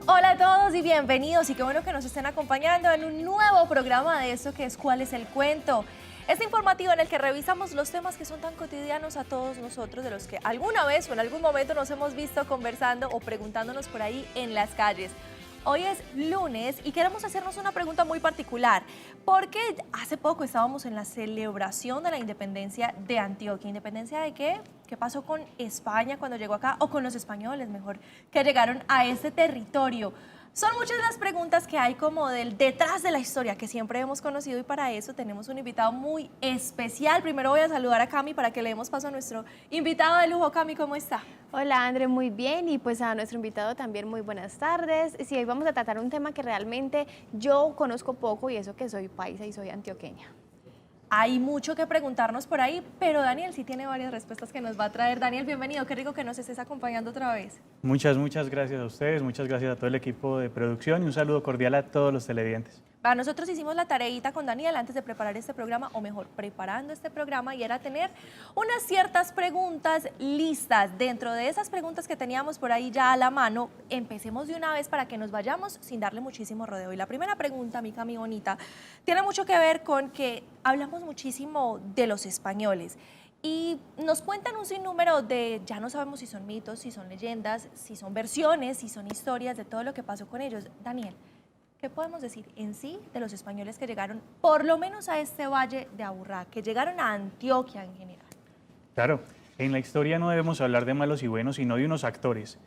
Hola a todos y bienvenidos, y qué bueno que nos estén acompañando en un nuevo programa de esto que es ¿Cuál es el cuento? Este informativo en el que revisamos los temas que son tan cotidianos a todos nosotros, de los que alguna vez o en algún momento nos hemos visto conversando o preguntándonos por ahí en las calles. Hoy es lunes y queremos hacernos una pregunta muy particular, porque hace poco estábamos en la celebración de la independencia de Antioquia. ¿Independencia de qué? ¿Qué pasó con España cuando llegó acá? O con los españoles, mejor, que llegaron a este territorio. Son muchas las preguntas que hay como del detrás de la historia que siempre hemos conocido, y para eso tenemos un invitado muy especial. Primero voy a saludar a Cami para que le demos paso a nuestro invitado de lujo. Cami, ¿cómo está? Hola André, muy bien, y pues a nuestro invitado también muy buenas tardes. Sí, hoy vamos a tratar un tema que realmente yo conozco poco, y eso que soy paisa y soy antioqueña. Hay mucho que preguntarnos por ahí, pero Daniel sí tiene varias respuestas que nos va a traer. Daniel, bienvenido, qué rico que nos estés acompañando otra vez. Muchas gracias a ustedes, muchas gracias a todo el equipo de producción y un saludo cordial a todos los televidentes. Nosotros hicimos la tareita con Daniel antes de preparar este programa, o mejor, preparando este programa, y era tener unas ciertas preguntas listas. Dentro de esas preguntas que teníamos por ahí ya a la mano, empecemos de una vez para que nos vayamos sin darle muchísimo rodeo. Y la primera pregunta, mi Cami bonita, tiene mucho que ver con que hablamos muchísimo de los españoles y nos cuentan un sinnúmero de, ya no sabemos si son mitos, si son leyendas, si son versiones, si son historias de todo lo que pasó con ellos. Daniel, ¿qué podemos decir en sí de los españoles que llegaron, por lo menos a este valle de Aburrá, que llegaron a Antioquia en general? Claro, en la historia no debemos hablar de malos y buenos, sino de unos actores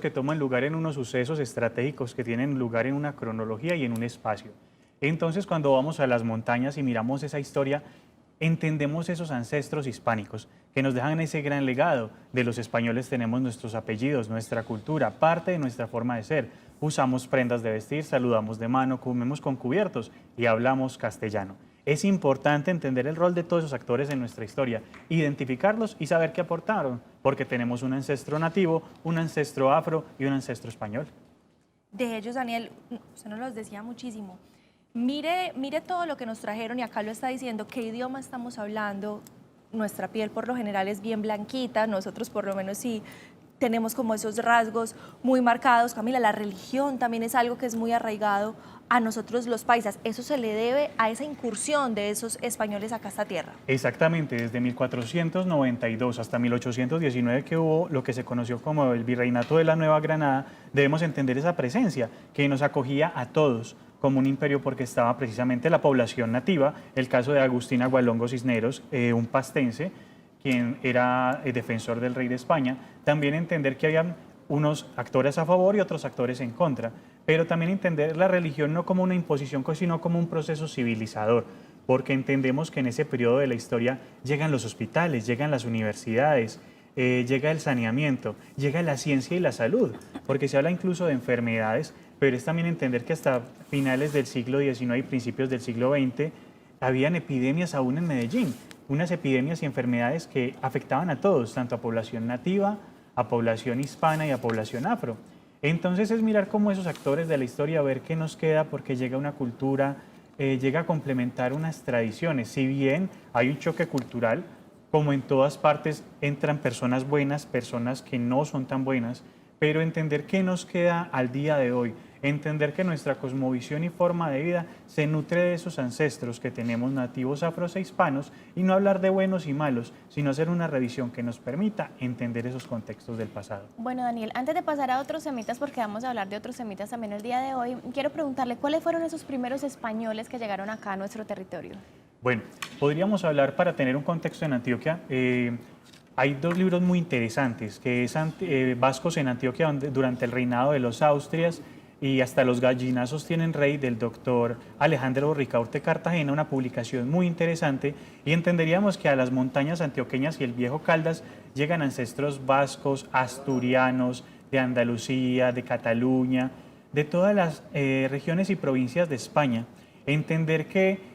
que toman lugar en unos sucesos estratégicos que tienen lugar en una cronología y en un espacio. Entonces, cuando vamos a las montañas y miramos esa historia, entendemos esos ancestros hispánicos que nos dejan ese gran legado. De los españoles tenemos nuestros apellidos, nuestra cultura, parte de nuestra forma de ser. Usamos prendas de vestir, saludamos de mano, comemos con cubiertos y hablamos castellano. Es importante entender el rol de todos esos actores en nuestra historia, identificarlos y saber qué aportaron, porque tenemos un ancestro nativo, un ancestro afro y un ancestro español. De ellos, Daniel, usted nos los decía muchísimo. Mire todo lo que nos trajeron, y acá lo está diciendo, qué idioma estamos hablando. Nuestra piel por lo general es bien blanquita, nosotros por lo menos sí tenemos como esos rasgos muy marcados. Camila, la religión también es algo que es muy arraigado a nosotros los paisas. Eso se le debe a esa incursión de esos españoles acá a esta tierra. Exactamente, desde 1492 hasta 1819, que hubo lo que se conoció como el Virreinato de la Nueva Granada, debemos entender esa presencia que nos acogía a todos como un imperio, porque estaba precisamente la población nativa. El caso de Agustín Agualongo Cisneros, un pastense, quien era el defensor del rey de España. También entender que había unos actores a favor y otros actores en contra, pero también entender la religión no como una imposición, sino como un proceso civilizador, porque entendemos que en ese periodo de la historia llegan los hospitales, llegan las universidades, llega el saneamiento, llega la ciencia y la salud, porque se habla incluso de enfermedades, pero es también entender que hasta finales del siglo XIX y principios del siglo XX habían epidemias aún en Medellín, unas epidemias y enfermedades que afectaban a todos, tanto a población nativa, a población hispana y a población afro. Entonces es mirar cómo esos actores de la historia, ver qué nos queda, porque llega una cultura, llega a complementar unas tradiciones. Si bien hay un choque cultural, como en todas partes entran personas buenas, personas que no son tan buenas, pero entender qué nos queda al día de hoy, entender que nuestra cosmovisión y forma de vida se nutre de esos ancestros que tenemos nativos afros e hispanos, y no hablar de buenos y malos, sino hacer una revisión que nos permita entender esos contextos del pasado. Bueno, Daniel, antes de pasar a otros semitas, porque vamos a hablar de otros semitas también el día de hoy, quiero preguntarle cuáles fueron esos primeros españoles que llegaron acá a nuestro territorio. Bueno, podríamos hablar, para tener un contexto en Antioquia, hay dos libros muy interesantes, que es Vascos en Antioquia, durante el reinado de los Austrias, y hasta los gallinazos tienen rey, del doctor Alejandro Ricaurte Cartagena, una publicación muy interesante, y entenderíamos que a las montañas antioqueñas y el Viejo Caldas llegan ancestros vascos, asturianos, de Andalucía, de Cataluña, de todas las regiones y provincias de España. Entender que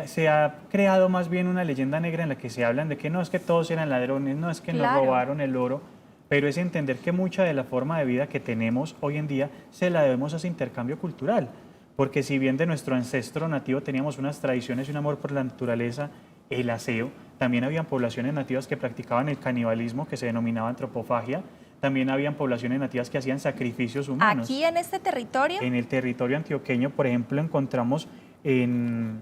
se ha creado más bien una leyenda negra en la que se hablan de que no es que todos eran ladrones, no es que nos robaron el oro, pero es entender que mucha de la forma de vida que tenemos hoy en día se la debemos a ese intercambio cultural, porque si bien de nuestro ancestro nativo teníamos unas tradiciones y un amor por la naturaleza, el aseo, también habían poblaciones nativas que practicaban el canibalismo, que se denominaba antropofagia, también habían poblaciones nativas que hacían sacrificios humanos. Aquí en este territorio. En el territorio antioqueño, por ejemplo, encontramos en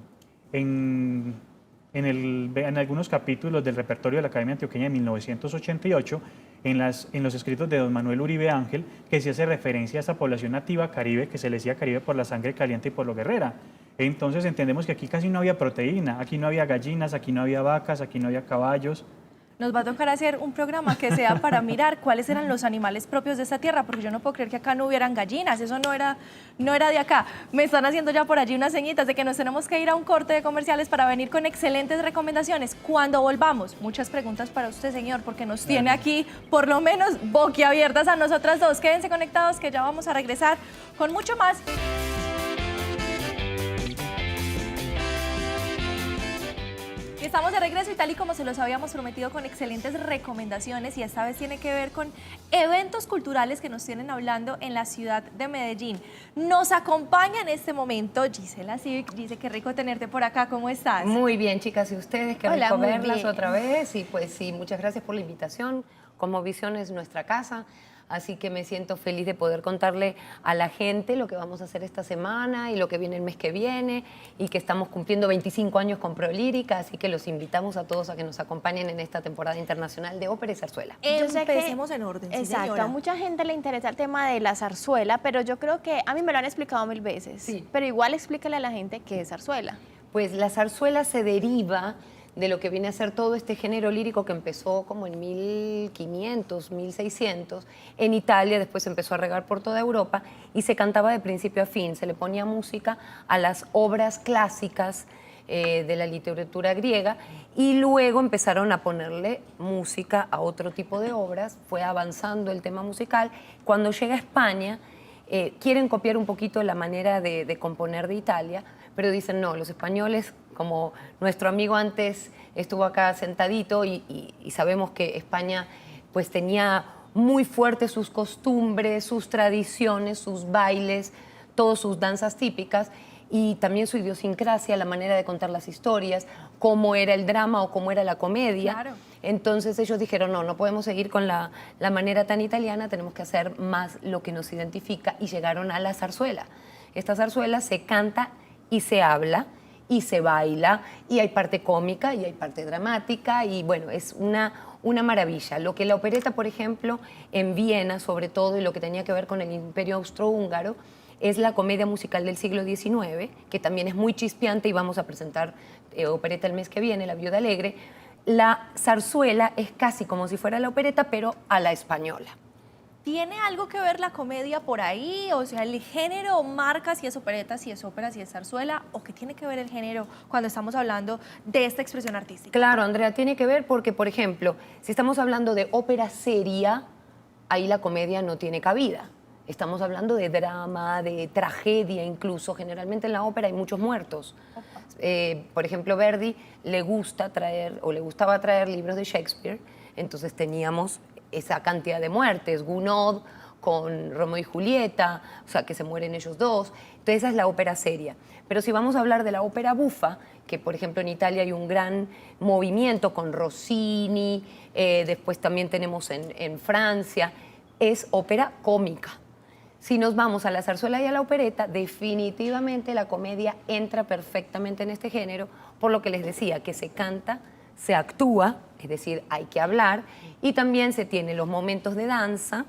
algunos capítulos del repertorio de la Academia Antioqueña de 1988, en los escritos de don Manuel Uribe Ángel, que se hace referencia a esa población nativa caribe, que se le decía caribe por la sangre caliente y por lo guerrera. Entonces entendemos que aquí casi no había proteína, aquí no había gallinas, aquí no había vacas, aquí no había caballos. Nos va a tocar hacer un programa que sea para mirar cuáles eran los animales propios de esta tierra, porque yo no puedo creer que acá no hubieran gallinas, eso no era de acá. Me están haciendo ya por allí unas señitas de que nos tenemos que ir a un corte de comerciales para venir con excelentes recomendaciones. Cuando volvamos, muchas preguntas para usted, señor, porque nos tiene aquí por lo menos boquiabiertas a nosotras dos. Quédense conectados que ya vamos a regresar con mucho más. Estamos de regreso y tal y como se los habíamos prometido con excelentes recomendaciones, y esta vez tiene que ver con eventos culturales que nos tienen hablando en la ciudad de Medellín. Nos acompaña en este momento Gisela Civic. Dice, qué rico tenerte por acá, ¿cómo estás? Muy bien, chicas, y ustedes, qué Hola, rico muy verlas bien. otra vez, y pues sí, muchas gracias por la invitación. Como Visión es nuestra casa, así que me siento feliz de poder contarle a la gente lo que vamos a hacer esta semana y lo que viene el mes que viene, y que estamos cumpliendo 25 años con Prolírica, así que los invitamos a todos a que nos acompañen en esta temporada internacional de ópera y zarzuela. Yo sé que- Empecemos en orden, sí, Exacto, señora. a mucha gente le interesa el tema de la zarzuela, pero yo creo que a mí me lo han explicado 1000 veces. Sí. Pero igual explícale a la gente qué es zarzuela. Pues la zarzuela se deriva de lo que viene a ser todo este género lírico que empezó como en 1500, 1600 en Italia, después empezó a regar por toda Europa y se cantaba de principio a fin, se le ponía música a las obras clásicas de la literatura griega, y luego empezaron a ponerle música a otro tipo de obras, fue avanzando el tema musical. Cuando llega a España, quieren copiar un poquito la manera de componer de Italia, pero dicen no, los españoles, como nuestro amigo antes estuvo acá sentadito, y sabemos que España pues tenía muy fuertes sus costumbres, sus tradiciones, sus bailes, todas sus danzas típicas, y también su idiosincrasia, la manera de contar las historias, cómo era el drama o cómo era la comedia. Claro. Entonces ellos dijeron, no podemos seguir con la manera tan italiana, tenemos que hacer más lo que nos identifica, y llegaron a la zarzuela. Esta zarzuela se canta y se habla y se baila, y hay parte cómica y hay parte dramática, y bueno, es una maravilla. Lo que la opereta, por ejemplo, en Viena sobre todo, y lo que tenía que ver con el Imperio Austrohúngaro, es la comedia musical del siglo XIX, que también es muy chispeante, y vamos a presentar opereta el mes que viene, La Viuda Alegre. La zarzuela es casi como si fuera la opereta, pero a la española. ¿Tiene algo que ver la comedia por ahí? O sea, ¿el género marca si es opereta, si es ópera, si es zarzuela? ¿O qué tiene que ver el género cuando estamos hablando de esta expresión artística? Claro, Andrea, tiene que ver porque, por ejemplo, si estamos hablando de ópera seria, ahí la comedia no tiene cabida. Estamos hablando de drama, de tragedia incluso. Generalmente en la ópera hay muchos muertos. Por ejemplo, Verdi le gustaba traer libros de Shakespeare, entonces teníamos esa cantidad de muertes, Gounod con Romeo y Julieta, o sea, que se mueren ellos dos. Entonces esa es la ópera seria. Pero si vamos a hablar de la ópera bufa, que por ejemplo en Italia hay un gran movimiento con Rossini, después también tenemos en Francia, es ópera cómica. Si nos vamos a la zarzuela y a la opereta, definitivamente la comedia entra perfectamente en este género, por lo que les decía, que se canta, se actúa, es decir, hay que hablar, y también se tienen los momentos de danza,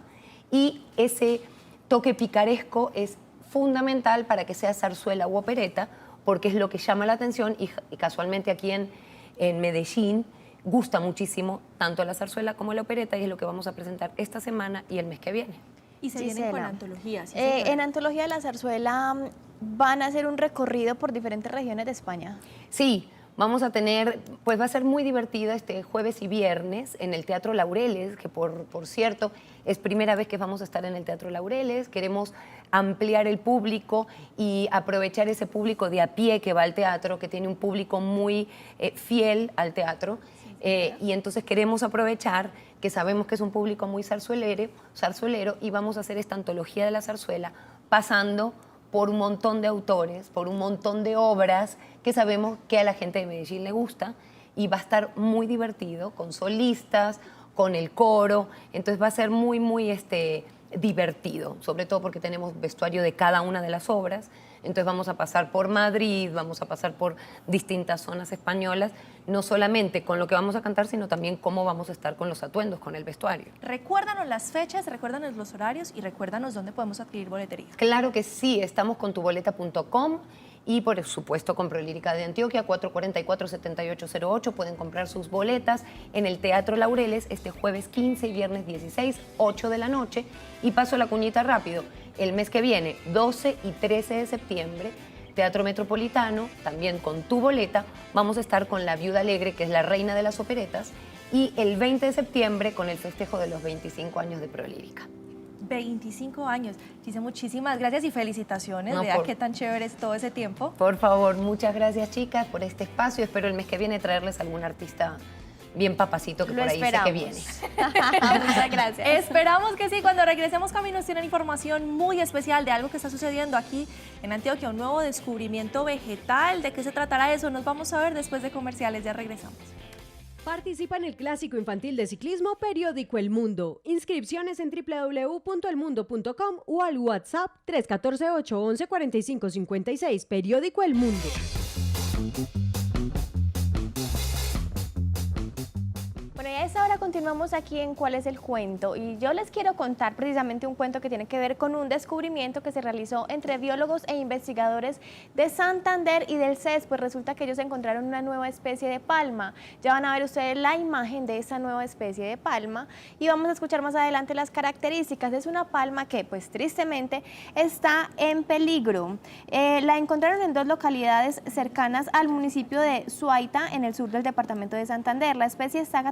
y ese toque picaresco es fundamental para que sea zarzuela u opereta, porque es lo que llama la atención, y casualmente aquí en Medellín gusta muchísimo tanto la zarzuela como la opereta, y es lo que vamos a presentar esta semana y el mes que viene. Y se vienen con Gisela, antologías. ¿sí, en señora? Antología de la Zarzuela van a hacer un recorrido por diferentes regiones de España. Sí, vamos a tener, pues va a ser muy divertido este jueves y viernes en el Teatro Laureles, que por cierto es primera vez que vamos a estar en el Teatro Laureles. Queremos ampliar el público y aprovechar ese público de a pie que va al teatro, que tiene un público muy fiel al teatro. Y entonces queremos aprovechar que sabemos que es un público muy zarzuelero, y vamos a hacer esta antología de la zarzuela pasando por un montón de autores, por un montón de obras que sabemos que a la gente de Medellín le gusta, y va a estar muy divertido, con solistas, con el coro. Entonces va a ser muy, muy divertido, sobre todo porque tenemos vestuario de cada una de las obras. Entonces vamos a pasar por Madrid, vamos a pasar por distintas zonas españolas, no solamente con lo que vamos a cantar, sino también cómo vamos a estar con los atuendos, con el vestuario. Recuérdanos las fechas, recuérdanos los horarios y recuérdanos dónde podemos adquirir boletería. Claro que sí, estamos con tuboleta.com y por supuesto con Prolírica de Antioquia, 444-7808. Pueden comprar sus boletas en el Teatro Laureles este jueves 15 y viernes 16, 8 de la noche. Y paso la cuñita rápido, el mes que viene, 12 y 13 de septiembre, Teatro Metropolitano, también con Tu Boleta, vamos a estar con La Viuda Alegre, que es la reina de las operetas, y el 20 de septiembre con el festejo de los 25 años de Prolírica. 25 años. Dice muchísimas gracias y felicitaciones. No, Vea qué tan chévere es todo ese tiempo. Por favor, muchas gracias, chicas, por este espacio. Espero el mes que viene traerles algún artista bien papacito que Lo por ahí esperamos. sé que viene. Muchas gracias. Esperamos que sí. Cuando regresemos, Cami nos tienen información muy especial de algo que está sucediendo aquí en Antioquia, un nuevo descubrimiento vegetal. ¿De qué se tratará eso? Nos vamos a ver después de comerciales. Ya regresamos. Participa en el Clásico Infantil de Ciclismo Periódico El Mundo. Inscripciones en www.elmundo.com o al WhatsApp 314-811-4556. Periódico El Mundo. Bueno, y a esta hora continuamos aquí en ¿Cuál es el cuento? Y yo les quiero contar precisamente un cuento que tiene que ver con un descubrimiento que se realizó entre biólogos e investigadores de Santander y del CES, pues resulta que ellos encontraron una nueva especie de palma. Ya van a ver ustedes la imagen de esa nueva especie de palma y vamos a escuchar más adelante las características. Es una palma que, pues tristemente, está en peligro. La encontraron en dos localidades cercanas al municipio de Suaita, en el sur del departamento de Santander. La especie está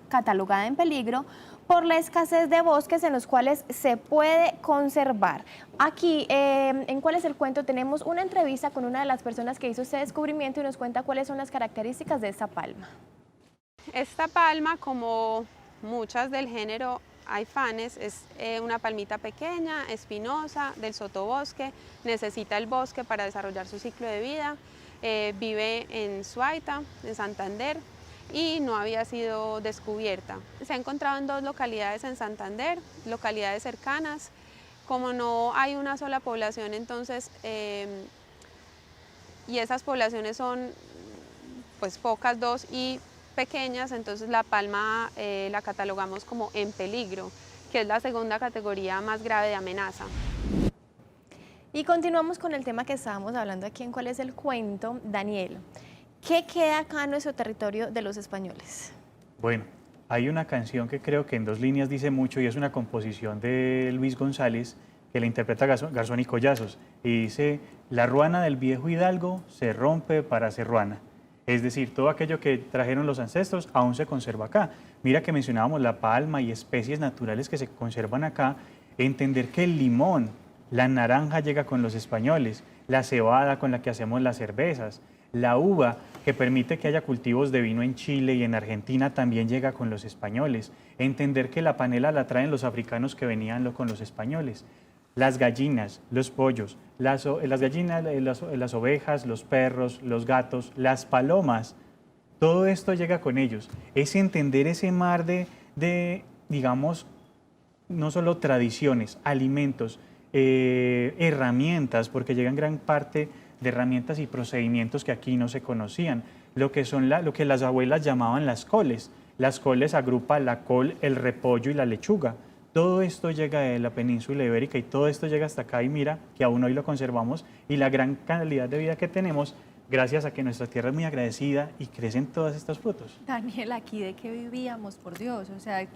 catalogada en peligro por la escasez de bosques en los cuales se puede conservar. Aquí, en ¿Cuál es el cuento? Tenemos una entrevista con una de las personas que hizo este descubrimiento y nos cuenta cuáles son las características de esta palma. Esta palma, como muchas del género Aifanes, es una palmita pequeña, espinosa, del sotobosque, necesita el bosque para desarrollar su ciclo de vida, vive en Suaita, en Santander, y no había sido descubierta. Se ha encontrado en dos localidades en Santander, localidades cercanas. Como no hay una sola población, entonces, y esas poblaciones son pues pocas, dos y pequeñas, entonces la palma la catalogamos como en peligro, que es la segunda categoría más grave de amenaza. Y continuamos con el tema que estábamos hablando aquí en ¿Cuál es el cuento? Daniel, ¿qué queda acá en nuestro territorio de los españoles? Bueno, hay una canción que creo que en dos líneas dice mucho y es una composición de Luis González que la interpreta Garzón y Collazos y dice: la ruana del viejo hidalgo se rompe para ser ruana. Es decir, todo aquello que trajeron los ancestros aún se conserva acá. Mira que mencionábamos la palma y especies naturales que se conservan acá. Entender que el limón, la naranja llega con los españoles, la cebada con la que hacemos las cervezas, la uva que permite que haya cultivos de vino en Chile y en Argentina también llega con los españoles. Entender que la panela la traen los africanos que venían con los españoles. Las gallinas, los pollos, las gallinas, las ovejas, los perros, los gatos, las palomas, todo esto llega con ellos. Es entender ese mar de digamos, no solo tradiciones, alimentos, herramientas, porque llegan gran parte de herramientas y procedimientos que aquí no se conocían, lo que las abuelas llamaban las coles. Las coles agrupa la col, el repollo y la lechuga. Todo esto llega de la península ibérica y todo esto llega hasta acá y mira que aún hoy lo conservamos y la gran calidad de vida que tenemos gracias a que nuestra tierra es muy agradecida y crecen todos estos frutos. Daniel, ¿aquí de qué vivíamos, por Dios? O sea,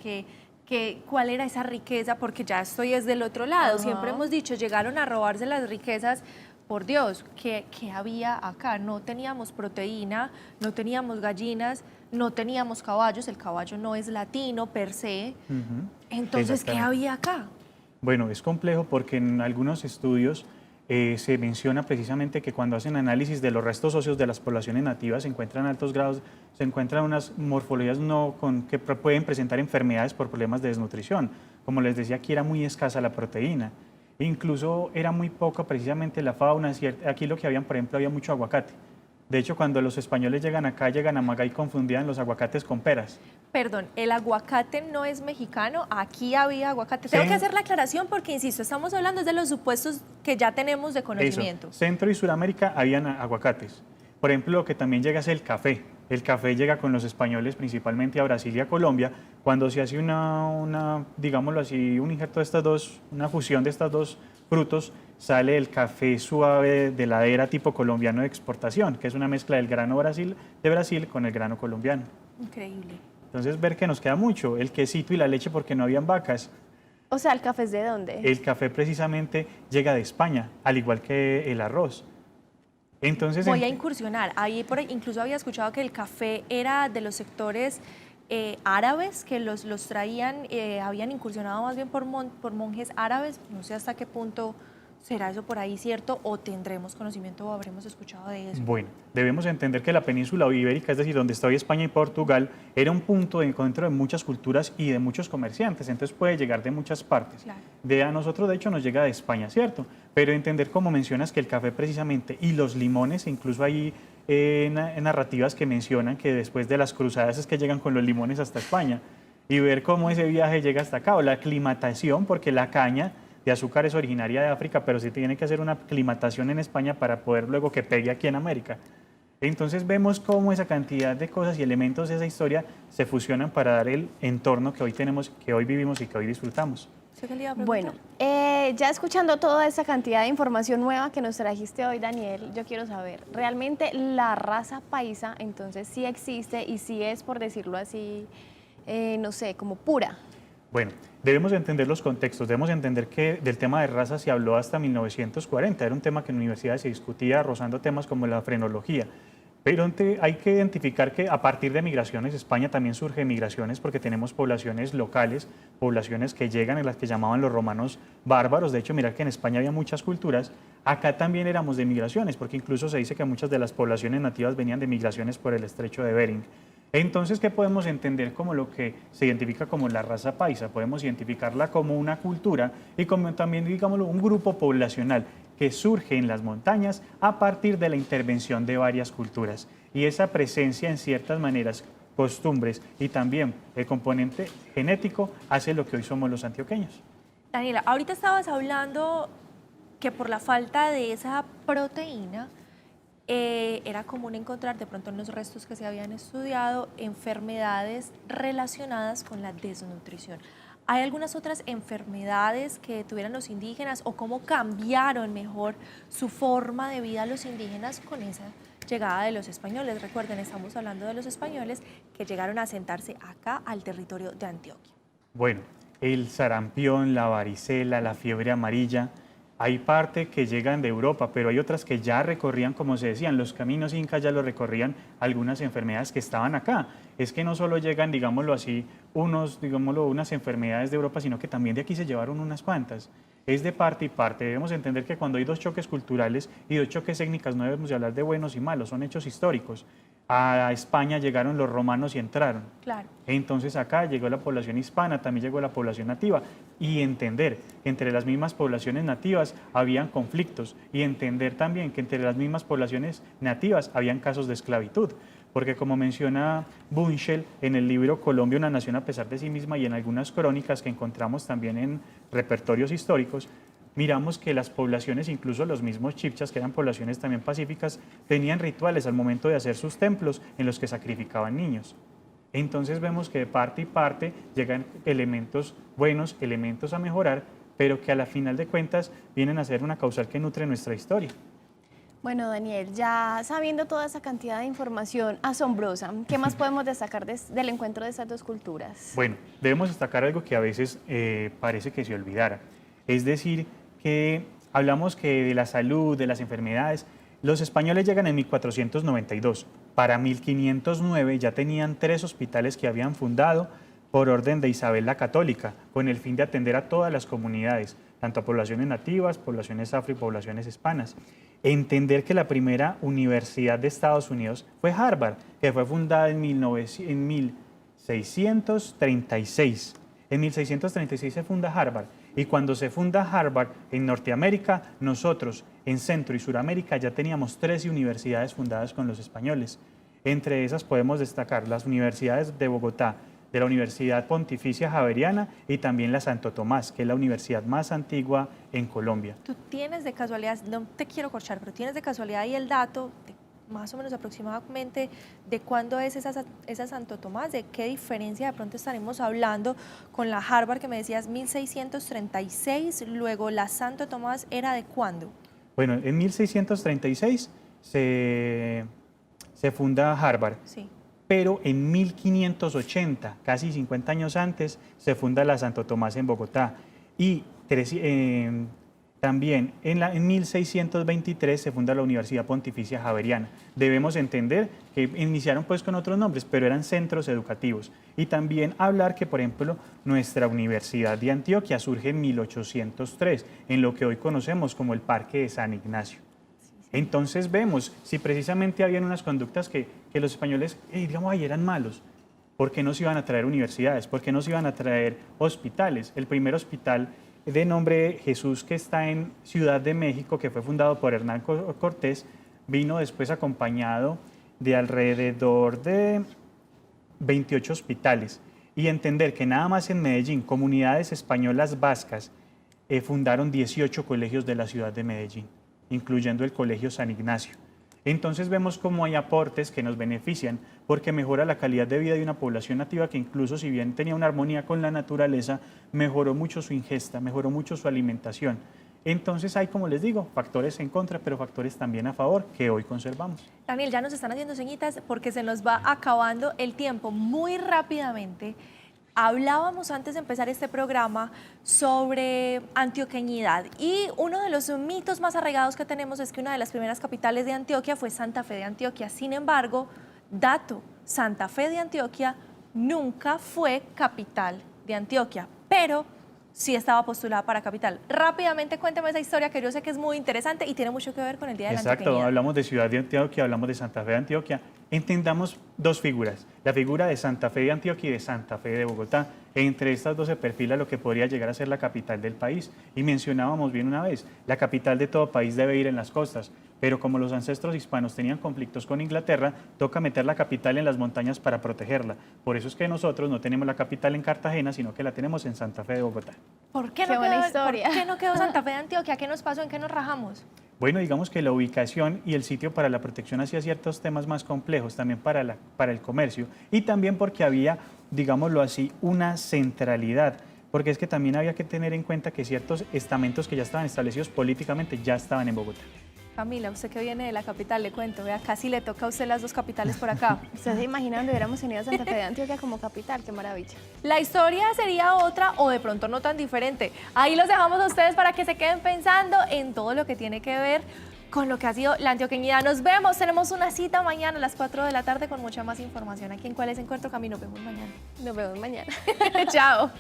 ¿cuál era esa riqueza? Porque ya estoy desde el otro lado. Ajá. Siempre hemos dicho, llegaron a robarse las riquezas. Por Dios, ¿qué había acá? No teníamos proteína, no teníamos gallinas, no teníamos caballos, el caballo no es latino per se. Entonces, ¿qué había acá? Bueno, es complejo porque en algunos estudios se menciona precisamente que cuando hacen análisis de los restos óseos de las poblaciones nativas se encuentran altos grados, se encuentran unas morfologías que pueden presentar enfermedades por problemas de desnutrición. Como les decía, aquí era muy escasa la proteína. Incluso era muy poca precisamente la fauna. Aquí lo que habían, por ejemplo, había mucho aguacate. De hecho, cuando los españoles llegan acá, llegan a Maga y confundían los aguacates con peras. Perdón, el aguacate no es mexicano, aquí había aguacate. Tengo que hacer la aclaración porque, insisto, estamos hablando de los supuestos que ya tenemos de conocimiento. Eso. Centro y Suramérica habían aguacates. Por ejemplo, lo que también llega es el café. El café llega con los españoles principalmente a Brasil y a Colombia. Cuando se hace digámoslo así, un injerto de estas dos, una fusión de estos dos frutos, sale el café suave de ladera tipo colombiano de exportación, que es una mezcla del grano de Brasil con el grano colombiano. Increíble. Entonces, ver que nos queda mucho, el quesito y la leche porque no habían vacas. O sea, ¿el café es de dónde? El café precisamente llega de España, al igual que el arroz. Entonces, voy a incursionar. Ahí incluso había escuchado que el café era de los sectores árabes, que los traían, habían incursionado más bien por monjes árabes. No sé hasta qué punto será eso por ahí cierto, o tendremos conocimiento o habremos escuchado de eso. Bueno, debemos entender que la península ibérica, es decir, donde está hoy España y Portugal, era un punto de encuentro de muchas culturas y de muchos comerciantes, entonces puede llegar de muchas partes. Claro. A nosotros, de hecho, nos llega de España, ¿cierto? Pero entender, como mencionas, que el café precisamente y los limones, incluso hay narrativas que mencionan que después de las cruzadas es que llegan con los limones hasta España, y ver cómo ese viaje llega hasta acá, o la aclimatación, porque la caña de azúcar es originaria de África, pero sí tiene que hacer una aclimatación en España para poder luego que pegue aquí en América. Entonces vemos cómo esa cantidad de cosas y elementos de esa historia se fusionan para dar el entorno que hoy tenemos, que hoy vivimos y que hoy disfrutamos. Bueno, ya escuchando toda esa cantidad de información nueva que nos trajiste hoy, Daniel, yo quiero saber, ¿realmente la raza paisa entonces sí existe y sí es, por decirlo así, no sé, como pura? Bueno, debemos entender los contextos, debemos entender que del tema de raza se habló hasta 1940, era un tema que en universidades se discutía rozando temas como la frenología, pero hay que identificar que a partir de migraciones, España también surge migraciones porque tenemos poblaciones locales, poblaciones que llegan en las que llamaban los romanos bárbaros, de hecho mirar que en España había muchas culturas, acá también éramos de migraciones, porque incluso se dice que muchas de las poblaciones nativas venían de migraciones por el estrecho de Bering. Entonces, ¿qué podemos entender como lo que se identifica como la raza paisa? Podemos identificarla como una cultura y como también, digámoslo, un grupo poblacional que surge en las montañas a partir de la intervención de varias culturas. Y esa presencia en ciertas maneras, costumbres y también el componente genético hace lo que hoy somos los antioqueños. Daniela, ahorita estabas hablando que por la falta de esa proteína, era común encontrar de pronto en los restos que se habían estudiado enfermedades relacionadas con la desnutrición. ¿Hay algunas otras enfermedades que tuvieran los indígenas o cómo cambiaron mejor su forma de vida los indígenas con esa llegada de los españoles? Recuerden, estamos hablando de los españoles que llegaron a asentarse acá al territorio de Antioquia. Bueno, el sarampión, la varicela, la fiebre amarilla. Hay parte que llegan de Europa, pero hay otras que ya recorrían, como se decían, los caminos incas ya lo recorrían algunas enfermedades que estaban acá. Es que no solo llegan, digámoslo así, unas enfermedades de Europa, sino que también de aquí se llevaron unas cuantas. Es de parte y parte. Debemos entender que cuando hay dos choques culturales y dos choques étnicos, no debemos de hablar de buenos y malos, son hechos históricos. A España llegaron los romanos y entraron. Claro. Entonces acá llegó la población hispana, también llegó la población nativa. Y entender que entre las mismas poblaciones nativas habían conflictos. Y entender también que entre las mismas poblaciones nativas habían casos de esclavitud. Porque como menciona Bunchel en el libro Colombia, una nación a pesar de sí misma, y en algunas crónicas que encontramos también en repertorios históricos, miramos que las poblaciones, incluso los mismos chibchas, que eran poblaciones también pacíficas, tenían rituales al momento de hacer sus templos en los que sacrificaban niños. Entonces vemos que de parte y parte llegan elementos buenos, elementos a mejorar, pero que a la final de cuentas vienen a ser una causal que nutre nuestra historia. Bueno, Daniel, ya sabiendo toda esa cantidad de información asombrosa, ¿qué más podemos destacar del encuentro de estas dos culturas? Bueno, debemos destacar algo que a veces parece que se olvidara, es decir, que hablamos que de la salud, de las enfermedades, los españoles llegan en 1492. Para 1509 ya tenían 3 hospitales que habían fundado por orden de Isabel la Católica, con el fin de atender a todas las comunidades, tanto a poblaciones nativas, poblaciones afro y poblaciones hispanas. Entender que la primera universidad de Estados Unidos fue Harvard, que fue fundada en 1636. En 1636 se funda Harvard y cuando se funda Harvard en Norteamérica, nosotros en Centro y Suramérica ya teníamos 13 universidades fundadas con los españoles. Entre esas podemos destacar las universidades de Bogotá, de la Universidad Pontificia Javeriana y también la Santo Tomás, que es la universidad más antigua en Colombia. Tú tienes de casualidad, no te quiero corchar, pero tienes de casualidad ahí el dato, más o menos aproximadamente, de cuándo es esa Santo Tomás, de qué diferencia de pronto estaremos hablando con la Harvard que me decías 1636, luego la Santo Tomás era de cuándo. Bueno, en 1636 se funda Harvard. Sí. Pero en 1580, casi 50 años antes, se funda la Santo Tomás en Bogotá. Y también en 1623 se funda la Universidad Pontificia Javeriana. Debemos entender que iniciaron pues con otros nombres, pero eran centros educativos. Y también hablar que, por ejemplo, nuestra Universidad de Antioquia surge en 1803, en lo que hoy conocemos como el Parque de San Ignacio. Entonces vemos, si precisamente habían unas conductas que los españoles, digamos, ahí eran malos, ¿por qué no se iban a traer universidades? ¿Por qué no se iban a traer hospitales? El primer hospital de nombre Jesús, que está en Ciudad de México, que fue fundado por Hernán Cortés, vino después acompañado de alrededor de 28 hospitales. Y entender que nada más en Medellín, comunidades españolas vascas fundaron 18 colegios de la ciudad de Medellín, incluyendo el Colegio San Ignacio. Entonces vemos cómo hay aportes que nos benefician porque mejora la calidad de vida de una población nativa que incluso si bien tenía una armonía con la naturaleza, mejoró mucho su ingesta, mejoró mucho su alimentación. Entonces hay, como les digo, factores en contra, pero factores también a favor que hoy conservamos. Daniel, ya nos están haciendo señitas porque se nos va acabando el tiempo muy rápidamente. Hablábamos antes de empezar este programa sobre antioqueñidad y uno de los mitos más arraigados que tenemos es que una de las primeras capitales de Antioquia fue Santa Fe de Antioquia. Sin embargo, dato, Santa Fe de Antioquia nunca fue capital de Antioquia, pero sí estaba postulada para capital. Rápidamente cuéntame esa historia que yo sé que es muy interesante y tiene mucho que ver con el Día de la Antioqueñidad. Exacto, hablamos de Ciudad de Antioquia, hablamos de Santa Fe de Antioquia. Entendamos dos figuras, la figura de Santa Fe de Antioquia y de Santa Fe de Bogotá. Entre estas dos se perfila lo que podría llegar a ser la capital del país. Y mencionábamos bien una vez, la capital de todo país debe ir en las costas, pero como los ancestros hispanos tenían conflictos con Inglaterra, toca meter la capital en las montañas para protegerla. Por eso es que nosotros no tenemos la capital en Cartagena, sino que la tenemos en Santa Fe de Bogotá. ¿Por qué Qué buena ¿Por historia. qué no quedó Santa Fe de Antioquia? ¿Qué nos pasó? ¿En qué nos rajamos? Bueno, digamos que la ubicación y el sitio para la protección hacía ciertos temas más complejos, también para el comercio, y también porque había, digámoslo así, una centralidad, porque es que también había que tener en cuenta que ciertos estamentos que ya estaban establecidos políticamente ya estaban en Bogotá. Camila, usted que viene de la capital, le cuento, vea, casi le toca a usted las dos capitales por acá. ¿Ustedes se imaginan donde hubiéramos tenido Santa Fe de Antioquia como capital? ¡Qué maravilla! La historia sería otra o de pronto no tan diferente. Ahí los dejamos a ustedes para que se queden pensando en todo lo que tiene que ver con lo que ha sido la antioqueñidad. Nos vemos, tenemos una cita mañana a las 4 de la tarde con mucha más información aquí en ¿Cuál es en Corto Camino? Nos vemos mañana. Nos vemos mañana. Chao.